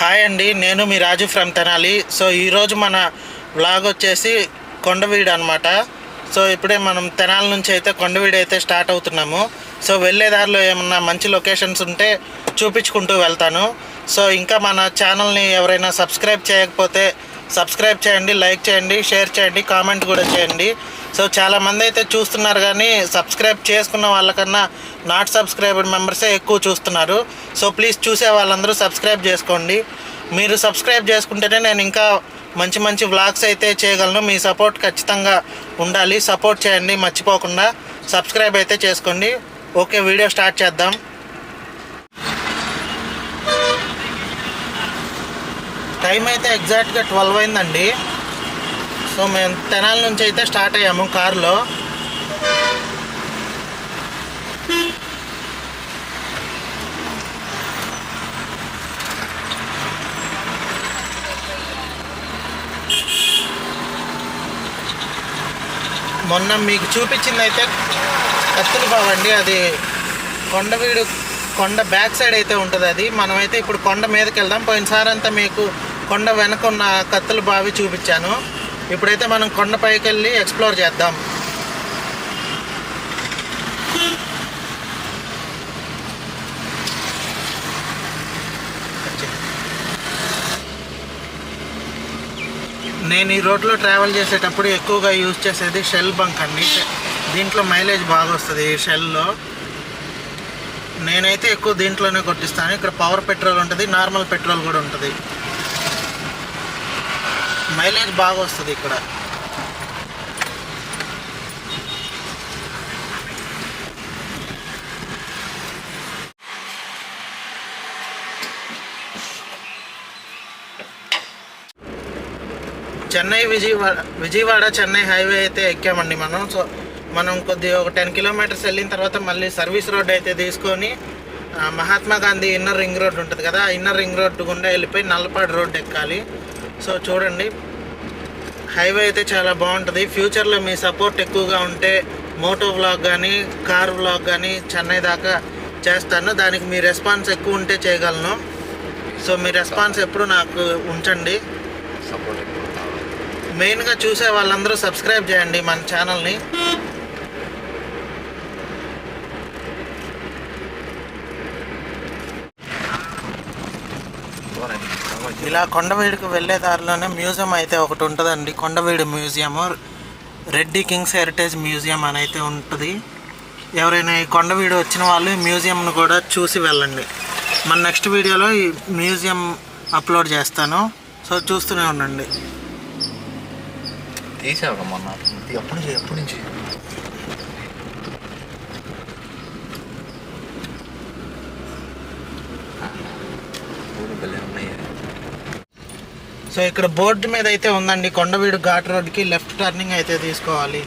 Hi అండి, నేను మీ రాజు from Tenali. So ఈరోజు మన వ్లాగ్ వచ్చేసి కొండవీడు అనమాట. సో ఇప్పుడే మనం తెనాలి నుంచి అయితే కొండవీడు అయితే స్టార్ట్ అవుతున్నాము. సో వెళ్ళే దారిలో ఏమన్నా మంచి లొకేషన్స్ ఉంటే చూపించుకుంటూ వెళ్తాను. సో ఇంకా మన ఛానల్ని ఎవరైనా సబ్స్క్రైబ్ చేయకపోతే సబ్స్క్రైబ్ చేయండి, లైక్ చేయండి, షేర్ చేయండి, కామెంట్ కూడా చేయండి. సో చాలామంది అయితే చూస్తున్నారు, కానీ సబ్స్క్రైబ్ చేసుకున్న వాళ్ళకన్నా నాట్ సబ్స్క్రైబర్డ్ మెంబర్సే ఎక్కువ చూస్తున్నారు. సో ప్లీజ్ చూసే వాళ్ళందరూ సబ్స్క్రైబ్ చేసుకోండి. మీరు సబ్స్క్రైబ్ చేసుకుంటేనే నేను ఇంకా మంచి మంచి వ్లాగ్స్ అయితే చేయగలను. మీ సపోర్ట్ ఖచ్చితంగా ఉండాలి. సపోర్ట్ చేయండి, మర్చిపోకుండా సబ్స్క్రైబ్ అయితే చేసుకోండి. ఓకే, వీడియో స్టార్ట్ చేద్దాం. టైం అయితే ఎగ్జాక్ట్గా 12 అయిందండి. సో మేము తెనాలి నుంచి అయితే స్టార్ట్ అయ్యాము కారులో. మొన్న మీకు చూపించింది అయితే కత్తులబావి అండి. అది కొండవీడు కొండ బ్యాక్ సైడ్ అయితే ఉంటుంది. అది మనమైతే ఇప్పుడు కొండ మీదకి వెళ్దాం. పోయినసారి అంతా మీకు కొండ వెనక ఉన్న కత్తులబావి చూపించాను. ఇప్పుడైతే మనం కొండ పైకి వెళ్ళి ఎక్స్ప్లోర్ చేద్దాం. నేను ఈ రోడ్లో ట్రావెల్ చేసేటప్పుడు ఎక్కువగా యూజ్ చేసేది షెల్ బంక్ అండి. దీంట్లో మైలేజ్ బాగా వస్తుంది ఈ షెల్లో. నేనైతే ఎక్కువ దీంట్లోనే కొట్టిస్తాను. ఇక్కడ పవర్ పెట్రోల్ ఉంటుంది, నార్మల్ పెట్రోల్ కూడా ఉంటుంది. మైలేజ్ బాగా వస్తుంది ఇక్కడ. విజయవాడ చెన్నై హైవే అయితే ఎక్కామండి మనం. సో మనం కొద్దిగా ఒక 10 కిలోమీటర్స్ వెళ్ళిన తర్వాత మళ్ళీ సర్వీస్ రోడ్ అయితే తీసుకొని Mahatma Gandhi inner ring road ఉంటుంది కదా, ఆ ఇన్నర్ రింగ్ రోడ్ గుండా వెళ్ళిపోయి నల్లపాడు రోడ్ ఎక్కాలి. సో చూడండి, హైవే అయితే చాలా బాగుంటుంది. ఫ్యూచర్లో మీ సపోర్ట్ ఎక్కువగా ఉంటే మోటో వ్లాగ్ కానీ కార్ వ్లాగ్ కానీ చెన్నై దాకా చేస్తాను. దానికి మీ రెస్పాన్స్ ఎక్కువ ఉంటే చేయగలను. సో మీ రెస్పాన్స్ ఎప్పుడు నాకు ఉంచండి. మెయిన్గా చూసే వాళ్ళందరూ సబ్స్క్రైబ్ చేయండి మన ఛానల్ని. ఇలా కొండవీడుకు వెళ్ళే దారిలోనే మ్యూజియం అయితే ఒకటి ఉంటుందండి. Kondaveedu museum, Reddy Kings heritage museum అని అయితే ఉంటుంది. ఎవరైనా ఈ కొండవీడు వచ్చిన వాళ్ళు ఈ మ్యూజియంను కూడా చూసి వెళ్ళండి. మన నెక్స్ట్ వీడియోలో ఈ మ్యూజియం అప్లోడ్ చేస్తాను. సో చూస్తూనే ఉండండి. తీసావు మొన్న ఎప్పటి నుంచి సో ఇక్కడ బోర్డు మీద అయితే ఉందండి, కొండవీడు ఘాట్ రోడ్కి లెఫ్ట్ టర్నింగ్ అయితే తీసుకోవాలి.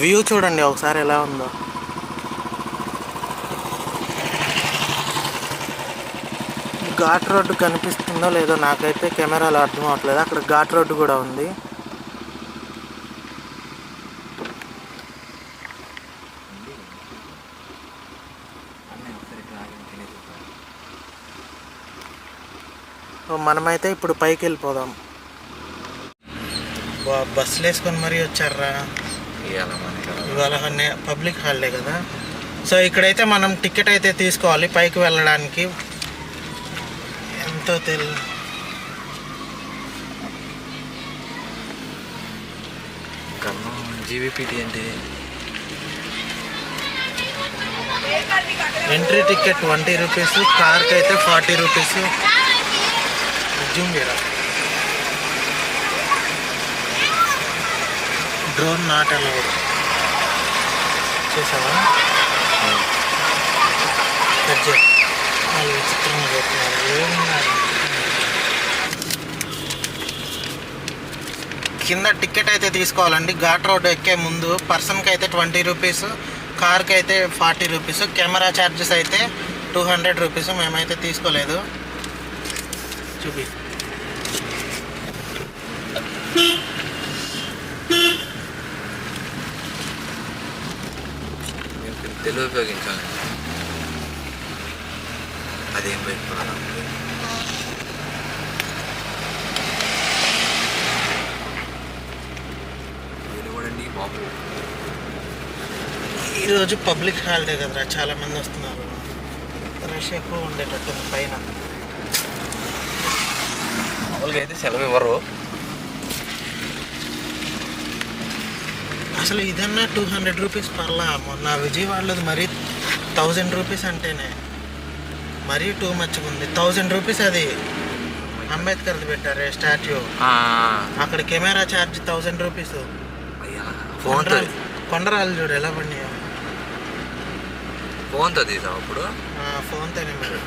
వ్యూ చూడండి ఒకసారి ఎలా ఉందో. ఘాట్ రోడ్డు కనిపిస్తుందో లేదో నాకైతే కెమెరాలో అర్థం అవ్వట్లేదు. అక్కడ ఘాట్ రోడ్డు కూడా ఉంది. మనమైతే ఇప్పుడు పైకి వెళ్ళిపోదాం. బస్సులు వేసుకొని మరీ వచ్చారా ఇవాళ, పబ్లిక్ హాలిడే కదా. సో ఇక్కడైతే మనం టికెట్ అయితే తీసుకోవాలి పైకి వెళ్ళడానికి. ఎంతో జీవీపీటీ అంటే ఎంట్రీ టికెట్ 20 రూపీస్, కార్కి అయితే 40 రూపీస్. Drone not allowed. చూసావా విచిత్రంగా చెప్తున్నారు. కింద టికెట్ అయితే తీసుకోవాలండి. ఘాట్ రోడ్ ఎక్కే ముందు పర్సన్కి అయితే 20 రూపీస్, కార్కి అయితే 40 రూపీస్, కెమెరా ఛార్జెస్ అయితే 200 రూపీస్. మేమైతే తీసుకోలేదు. చూపి. తెలుగు ఉపయోగించాలి. అదేం పెట్టుకున్నాను చూడండి బాబు. ఈరోజు పబ్లిక్ హాలిడే కదరా, చాలామంది వస్తున్నారు. రష్ ఎక్కువ ఉండేటట్టుంది పైన. మామూలుగా అయితే సెలవు ఇవ్వరు. అసలు ఇదన్నా 200 రూపీస్ పర్లా. మొన్న విజయవాడలోది మరీ 1000 రూపీస్ అంటేనే మరీ టూ మచ్గా ఉంది. 1000 రూపీస్. అది అంబేద్కర్ది పెట్టారే స్టాట్యూ, అక్కడ కెమెరా ఛార్జ్ 1000 రూపీస్. కొండరాలు చూడు ఎలా పడినాయో. ఫోన్తో తీసావు అప్పుడు? ఫోన్తోనే మరి.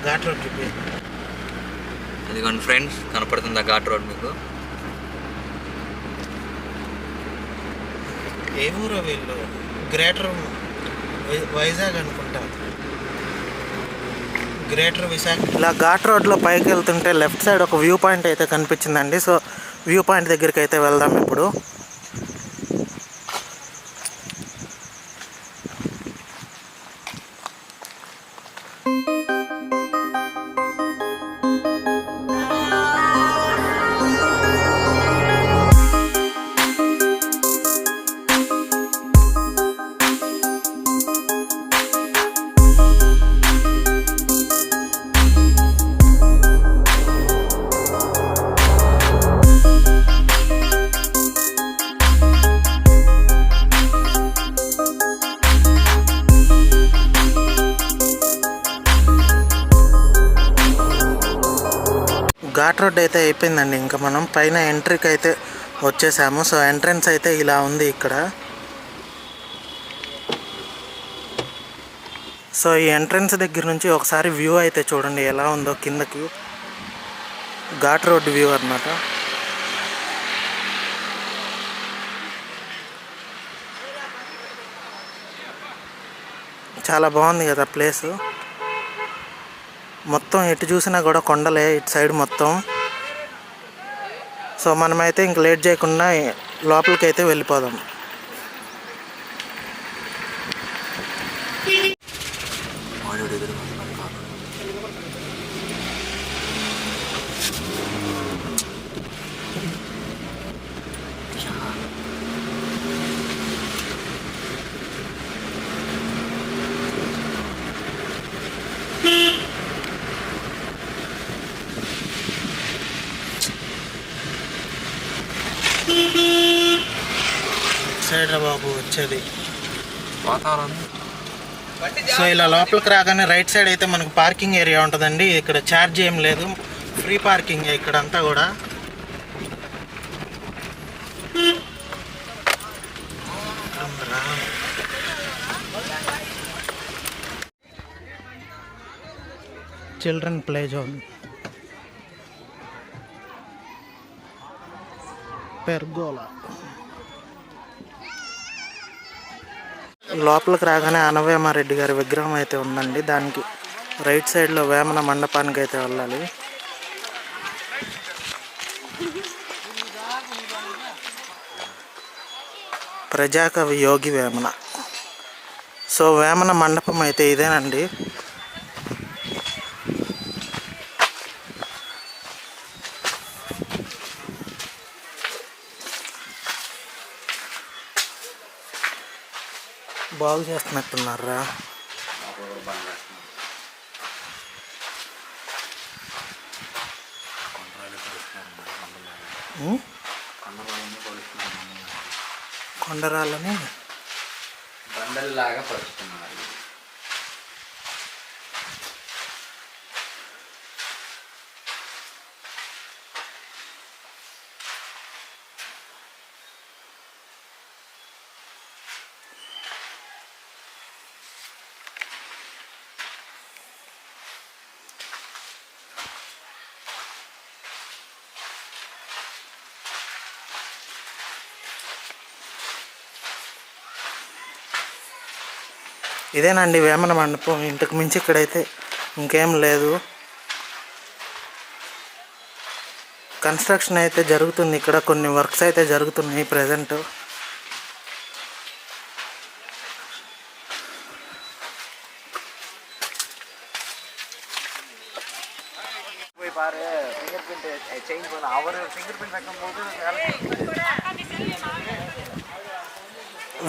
ఘాట్ రోడ్ చూపి. ఇదిగోండి ఫ్రెండ్స్, కనపడుతుందా ఘాట్ రోడ్ మీకు? ఏ ఊరో వీళ్ళు? గ్రేటర్ వైజాగ్ అనుకుంటా. గ్రేటర్ విశాఖ. ఇలా ఘాట్ రోడ్లో పైకి వెళ్తుంటే లెఫ్ట్ సైడ్ ఒక వ్యూ పాయింట్ అయితే కనిపించిందండి. సో వ్యూ పాయింట్ దగ్గరికి అయితే వెళ్దాం ఇప్పుడు. ఘాట్ రోడ్ అయితే అయిపోయిందండి. ఇంకా మనం పైన ఎంట్రీకి అయితే వచ్చేసాము. సో ఎంట్రన్స్ అయితే ఇలా ఉంది ఇక్కడ. సో ఈ ఎంట్రన్స్ దగ్గర నుంచి ఒకసారి వ్యూ అయితే చూడండి ఎలా ఉందో కిందకి. ఘాట్ రోడ్ వ్యూ అన్నమాట. చాలా బాగుంది కదా ప్లేసు. మొత్తం ఎటు చూసినా కూడా కొండలే ఇటు సైడ్ మొత్తం. సో మనమైతే ఇంక లేట్ చేయకుండా లోపలికి అయితే వెళ్ళిపోదాం. సైడ్ రా బాబు వచ్చేది వాతావరణం. సో ఇలా లోపలికి రాగానే రైట్ సైడ్ అయితే మనకు పార్కింగ్ ఏరియా ఉంటుందండి. ఇక్కడ ఛార్జ్ ఏం లేదు, ఫ్రీ పార్కింగ్ ఇక్కడ అంతా కూడా. Children play zone, pergola. లోపలికి రాగానే అనవేమారెడ్డి గారి విగ్రహం అయితే ఉందండి. దానికి రైట్ సైడ్లో వేమన మండపానికి అయితే వెళ్ళాలి. ప్రజాకవి యోగి వేమన. సో వేమన మండపం అయితే ఇదేనండి. బాగు చేస్తున్నట్టున్నారా. కొండరాళ్ళని బండల్లాగా పరుస్తున్నారు. ఇదేనండి వేమన మండపం. ఇంతకు మించి ఇక్కడైతే ఇంకేం లేదు. కన్స్ట్రక్షన్ అయితే జరుగుతుంది. ఇక్కడ కొన్ని వర్క్స్ అయితే జరుగుతున్నాయి ప్రజెంట్.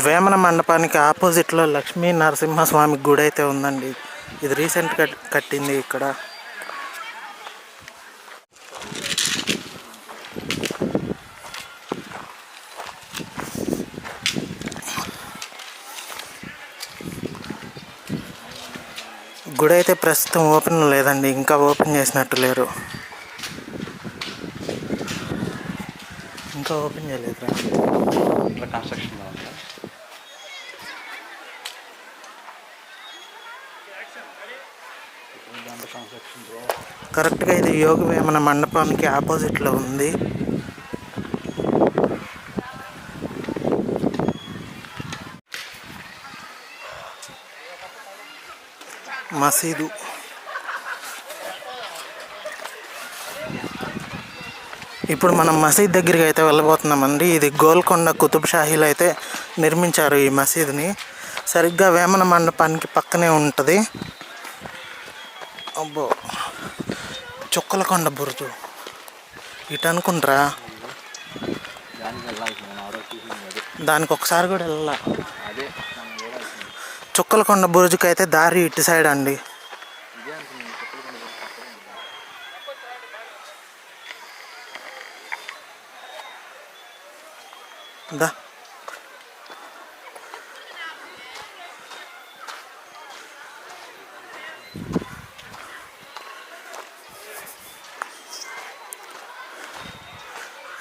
వేమన మండపానికి ఆపోజిట్లో లక్ష్మీ నరసింహస్వామి గుడి అయితే ఉందండి. ఇది రీసెంట్గా కట్టింది ఇక్కడ. గుడి అయితే ప్రస్తుతం ఓపెన్ లేదండి, ఇంకా ఓపెన్ చేసినట్టు లేరు. ఇంకా ఓపెన్ చేయలేదు. కరెక్ట్గా ఇది యోగి వేమన మండపానికి ఆపోజిట్లో ఉంది. మసీదు. ఇప్పుడు మనం మసీద్ దగ్గరికి అయితే వెళ్ళబోతున్నామండి. ఇది గోల్కొండ కుతుబ్ షాహీలో అయితే నిర్మించారు ఈ మసీదుని. సరిగ్గా వేమన మండపానికి పక్కనే ఉంటుంది. అబ్బో, చుక్కలకొండ బురుజు ఇటు అనుకుంటారా? దానికి ఒకసారి కూడా వెళ్ళాల. చుక్కలకొండ బురుజుకి అయితే దారి ఇటు సైడ్ అండి. దా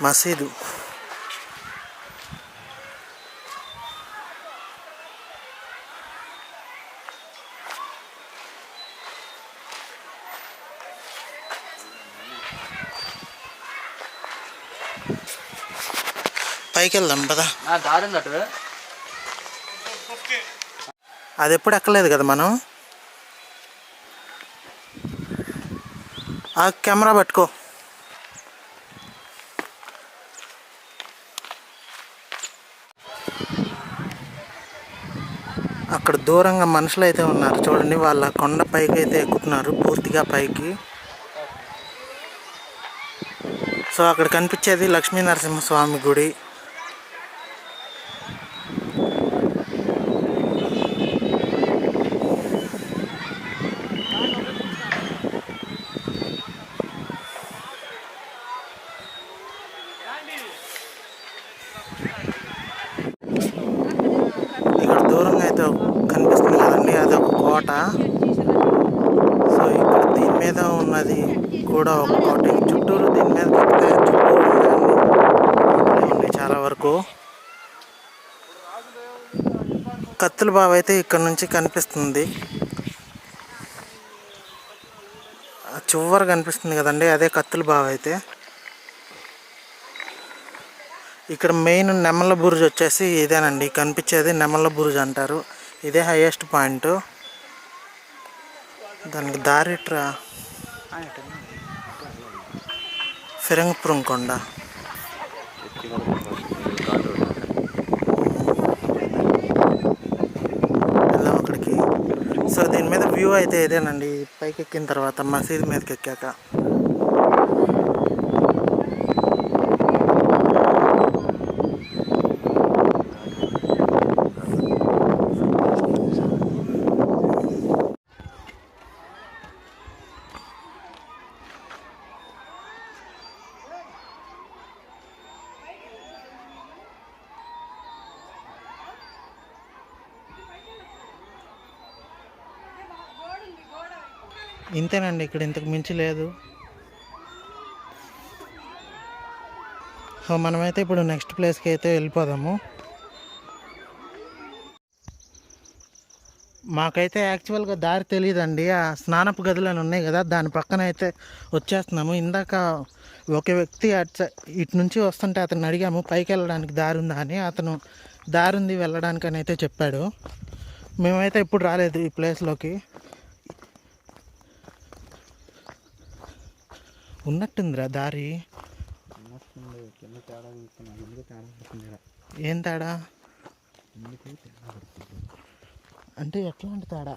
మసీదు. పైకి వెళ్దాం పదా. అది ఎప్పుడు ఎక్కలేదు కదా మనం. ఆ కెమెరా పట్టుకో. అక్కడ దూరంగా మనుషులు అయితే ఉన్నారు చూడండి. వాళ్ళ కొండ పైకి అయితే ఎక్కుతున్నారు, పూర్తిగా పైకి. సో అక్కడ కనిపించేది లక్ష్మీ నరసింహస్వామి గుడి. ఇక్కడ దూరంగా అయితే కనిపిస్తుంది కదండి, అదొక కోట. సో ఇక్కడ దీని మీద ఉన్నది కూడా ఒక కోట. చుట్టూరు దీని మీద కడితే చుట్టూరు ఉన్నాయి చాలా వరకు. కత్తుల బావి అయితే ఇక్కడ నుంచి కనిపిస్తుంది. చివరి కనిపిస్తుంది కదండి, అదే కత్తుల బావి అయితే. ఇక్కడ మెయిన్ నెమల బురుజు వచ్చేసి ఇదేనండి, కనిపించేది నెమల బురుజు అంటారు. ఇదే హైయెస్ట్ పాయింట్. దానికి దారిట్రా ఫిరంగిపురం కొండ. వెళ్దాం అక్కడికి. సో దీని మీద వ్యూ అయితే ఇదేనండి, పైకి ఎక్కిన తర్వాత మసీదు మీదకి ఎక్కాక. ఇంతేనండి, ఇక్కడ ఇంతకు మించి లేదు. సో మనమైతే ఇప్పుడు నెక్స్ట్ ప్లేస్కి అయితే వెళ్ళిపోదాము. మాకైతే యాక్చువల్గా దారి తెలియదండి. ఆ స్నానపు గదులు అని ఉన్నాయి కదా, దాని పక్కన అయితే వచ్చేస్తున్నాము. ఇందాక ఒక వ్యక్తి ఇటు నుంచి వస్తుంటే అతను అడిగాము పైకి వెళ్ళడానికి దారి ఉందా అని. అతను దారి ఉంది వెళ్ళడానికి అని అయితే చెప్పాడు. మేమైతే ఎప్పుడు రాలేదు ఈ ప్లేస్లోకి. ఉన్నట్టుందిరా దారి. ఏం తేడా అంటే ఎట్లాంటి తేడా?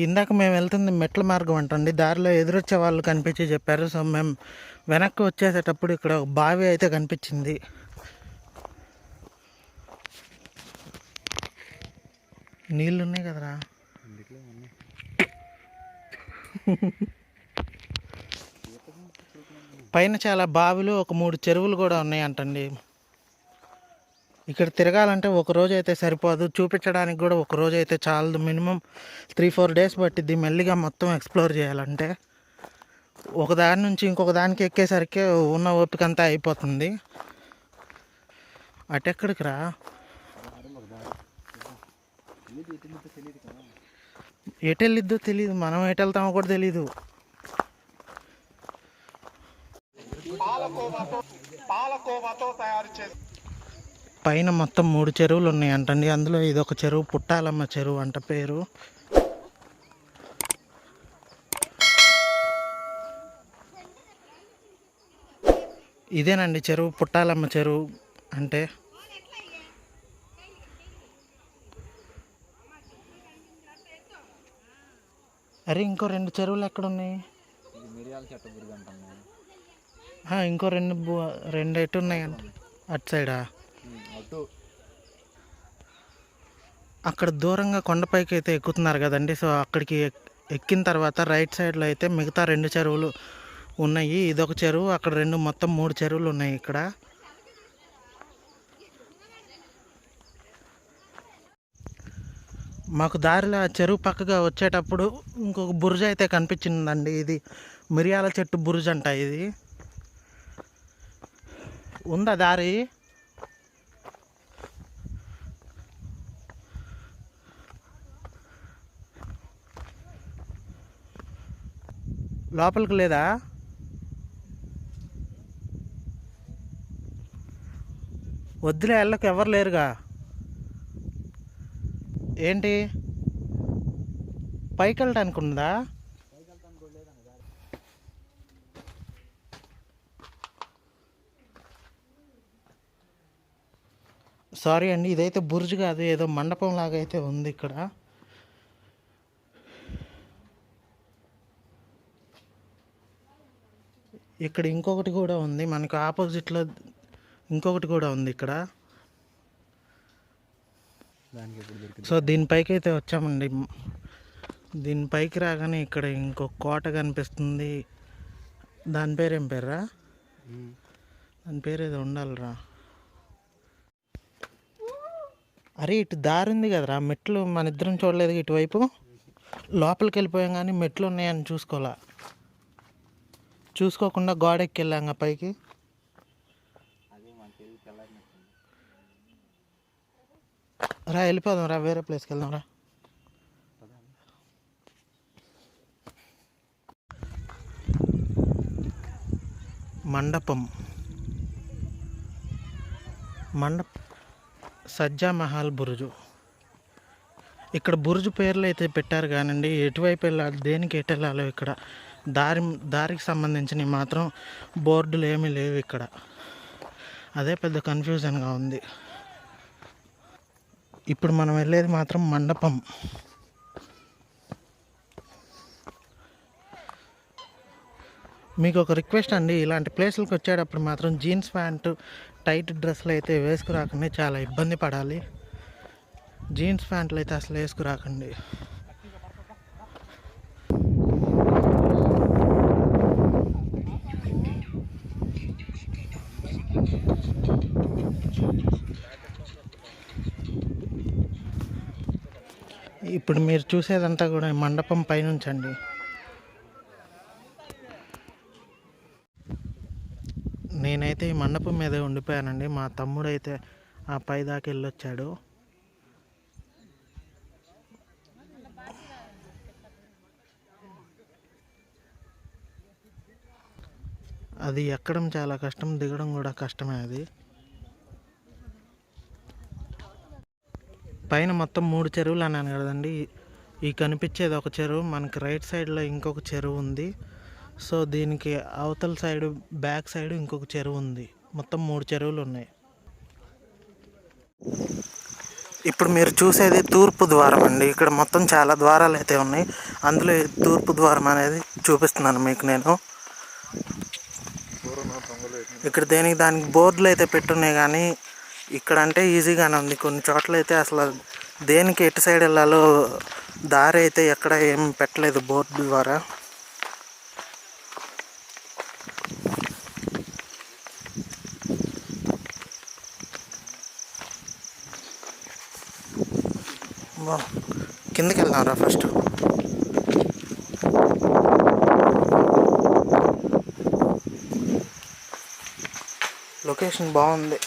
ఇందాక మేము వెళ్తుంది మెట్ల మార్గం అంటండి. దారిలో ఎదురొచ్చే వాళ్ళు కనిపించి చెప్పారు. సో మేము వెనక్కి వచ్చేసేటప్పుడు ఇక్కడ ఒక బావి అయితే కనిపించింది. నీళ్ళు ఉన్నాయి కదరా. పైన చాలా బావిలు, ఒక 3 చెరువులు కూడా ఉన్నాయి అంటండి. ఇక్కడ తిరగాలంటే ఒక రోజు అయితే సరిపోదు, చూపించడానికి కూడా ఒక రోజు అయితే చాలదు. మినిమం 3-4 డేస్ పట్టిద్ది మెల్లిగా మొత్తం ఎక్స్ప్లోర్ చేయాలంటే. ఒక దాని నుంచి ఇంకొక దానికి ఎక్కేసరికి ఉన్న ఓపిక అంతా అయిపోతుంది. అటెక్కడికి రా? ఎటు వెళ్ళిద్దో తెలియదు, మనం ఎటు వెళ్తామో కూడా తెలీదు. పైన మొత్తం 3 చెరువులు ఉన్నాయి అంటండి. అందులో ఇదొక చెరువు, పుట్టాలమ్మ చెరువు అంట పేరు. ఇదేనండి చెరువు, పుట్టాలమ్మ చెరువు అంటే. అరే ఇంకో 2 చెరువులు ఎక్కడున్నాయి? ఇంకో 2 ఎటు ఉన్నాయంట అటు సైడా? అక్కడ దూరంగా కొండపైకి అయితే ఎక్కుతున్నారు కదండి. సో అక్కడికి ఎక్కిన తర్వాత రైట్ సైడ్లో అయితే మిగతా 2 చెరువులు ఉన్నాయి. ఇదొక చెరువు, అక్కడ 2, మొత్తం 3 చెరువులు ఉన్నాయి ఇక్కడ. మాకు దారిలో చెరువు పక్కగా వచ్చేటప్పుడు ఇంకొక బురుజు అయితే కనిపించిందండి. ఇది మిరియాల చెట్టు బురుజు అంట. ఇది ఉందా దారి? లోపలికి లేదా? వద్దులే, వెళ్ళకి ఎవరు లేరుగా. ఏంటి పైకి వెళ్ళడానికి ఉందా? సారీ అండి, ఇదైతే బుర్జు కాదు, ఏదో మండపం లాగా అయితే ఉంది ఇక్కడ. ఇక్కడ ఇంకొకటి కూడా ఉంది, మనకు ఆపోజిట్లో ఇంకొకటి కూడా ఉంది ఇక్కడ. సో దీనిపైకి అయితే వచ్చామండి. దీనిపైకి రాగానే ఇక్కడ ఇంకొక కోట కనిపిస్తుంది. దాని పేరు ఏం పేర్రా? దాని పేరు ఏదో ఉండాలిరా. అరే ఇటు దారి ఉంది కదరా, మెట్లు మన ఇద్దరం చూడలేదు ఇటువైపు. లోపలికి వెళ్ళిపోయాం కానీ మెట్లు ఉన్నాయని చూసుకోకుండా గోడ ఎక్కి వెళ్ళాం పైకి. రా వెళ్ళిపోదాం రా, వేరే ప్లేస్కి వెళ్దాం రా. మండపం సజ్జా మహల్ బురుజు. ఇక్కడ బురుజు పేర్లు అయితే పెట్టారు కానండి, ఎటువైపు వెళ్ళాలి, దేనికి ఎటు వెళ్ళాలో ఇక్కడ దారికి సంబంధించినవి మాత్రం బోర్డులు ఏమీ లేవు ఇక్కడ. అదే పెద్ద కన్ఫ్యూజన్గా ఉంది. ఇప్పుడు మనం వెళ్ళేది మాత్రం మండపం. మీకు ఒక రిక్వెస్ట్ అండి, ఇలాంటి ప్లేసులకు వచ్చేటప్పుడు మాత్రం జీన్స్ ప్యాంటు టైట్ డ్రెస్సులు అయితే వేసుకురాకండి, చాలా ఇబ్బంది పడాలి. జీన్స్ ప్యాంట్లు అయితే అసలు వేసుకురాకండి. ఇప్పుడు మీరు చూసేదంతా కూడా మండపం పైనుంచి అండి. నేనైతే ఈ మండపం మీదే ఉండిపోయానండి. మా తమ్ముడు అయితే ఆ పై దాకా వెళ్ళొచ్చాడు. అది ఎక్కడం చాలా కష్టం, దిగడం కూడా కష్టమే. అది పైన మొత్తం 3 చెరువులు అన్నాను కదండి. ఈ కనిపించేది ఒక చెరువు, మనకి రైట్ సైడ్లో ఇంకొక చెరువు ఉంది. సో దీనికి అవతల సైడు బ్యాక్ సైడ్ ఇంకొక చెరువు ఉంది. మొత్తం 3 చెరువులు ఉన్నాయి. ఇప్పుడు మీరు చూసేది తూర్పు ద్వారం అండి. ఇక్కడ మొత్తం చాలా ద్వారాలు అయితే ఉన్నాయి. అందులో తూర్పు ద్వారం అనేది చూపిస్తున్నాను మీకు నేను. ఇక్కడ దానికి బోర్డులు అయితే పెట్టున్నాయి, కానీ ఇక్కడ అంటే ఈజీగానే ఉంది. కొన్ని చోట్ల అయితే అసలు దేనికి ఎటు సైడ్ వెళ్ళాలో దారి అయితే ఎక్కడ ఏం పెట్టలేదు బోర్డు ద్వారా. కిందకి వెళ్దాంరా ఫస్ట్. లొకేషన్ బాగుంది.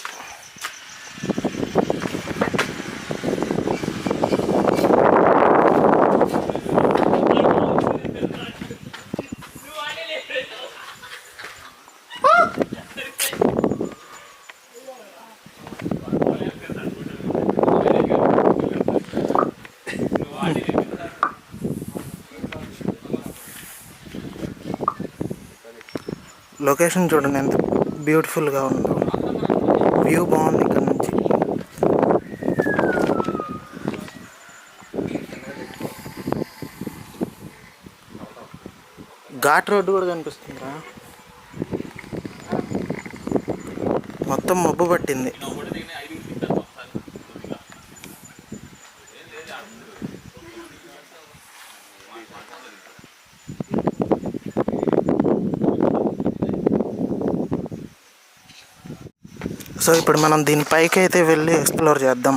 లొకేషన్ చూడండి ఎంత బ్యూటిఫుల్గా ఉందో. వ్యూ బాగుంది ఇక్కడ నుంచి. ఘాట్ రోడ్డు కూడా కనిపిస్తుందా? మొత్తం మబ్బు పట్టింది. సో ఇప్పుడు మనం దీని పైకి అయితే వెళ్ళి ఎక్స్ప్లోర్ చేద్దాం.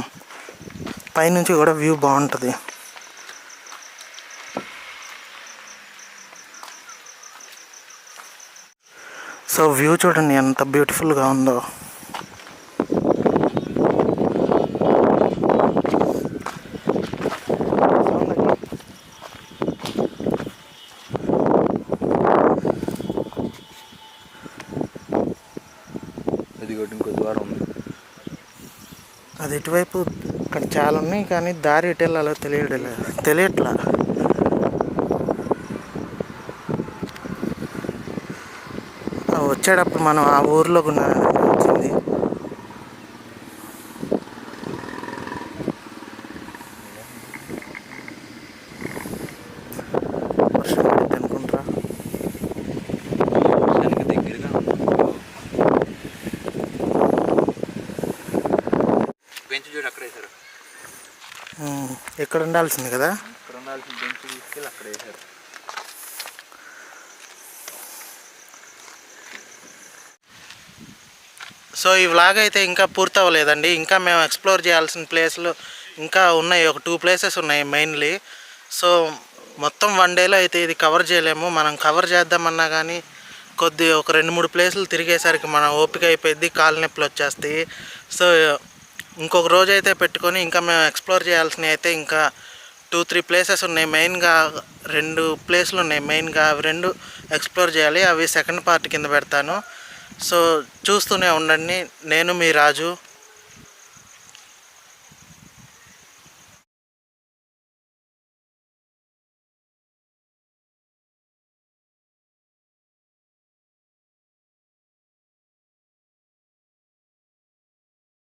పైనుంచి కూడా వ్యూ బాగుంటుంది. సో వ్యూ చూడండి ఎంత బ్యూటిఫుల్గా ఉందో. ఇంకో ద్వారం ఉంది. అది ఇటువైపు ఇక్కడ చాలా ఉన్నాయి, కానీ దారి ఎటు వెళ్ళాలో తెలియట్లా. వచ్చేటప్పుడు మనం ఆ ఊర్లో వచ్చింది. వర్షం పడింది అనుకుంటా. బెంచ్ చూడు అక్కడ వేశారు. ఎక్కడ ఉండాల్సింది కదా. ఇక్కడ ఉండాల్సిన బెంచ్ తీసుకెళ్ళి అక్కడ వేశారు. సో ఈ వ్లాగ్ అయితే ఇంకా పూర్తి అవ్వలేదండి. ఇంకా మేము ఎక్స్ప్లోర్ చేయాల్సిన ప్లేస్లు ఇంకా ఉన్నాయి. ఒక 2 ప్లేసెస్ ఉన్నాయి మెయిన్లీ. సో మొత్తం 1 డేలో అయితే ఇది కవర్ చేయలేము. మనం కవర్ చేద్దామన్నా కానీ ఒక 2-3 ప్లేసులు తిరిగేసరికి మన ఓపిక అయిపోయింది, కాళ్ళ నొప్పులు వచ్చేస్తాయి. సో ఇంకొక రోజు అయితే పెట్టుకొని ఇంకా మేము ఎక్స్ప్లోర్ చేయాల్సినవి అయితే ఇంకా 2-3 ప్లేసెస్ ఉన్నాయి. మెయిన్గా 2 ప్లేసులు ఉన్నాయి. మెయిన్గా అవి 2 ఎక్స్ప్లోర్ చేయాలి. అవి సెకండ్ పార్ట్ కింద పెడతాను. సో చూస్తూనే ఉండండి. నేను మీ రాజు.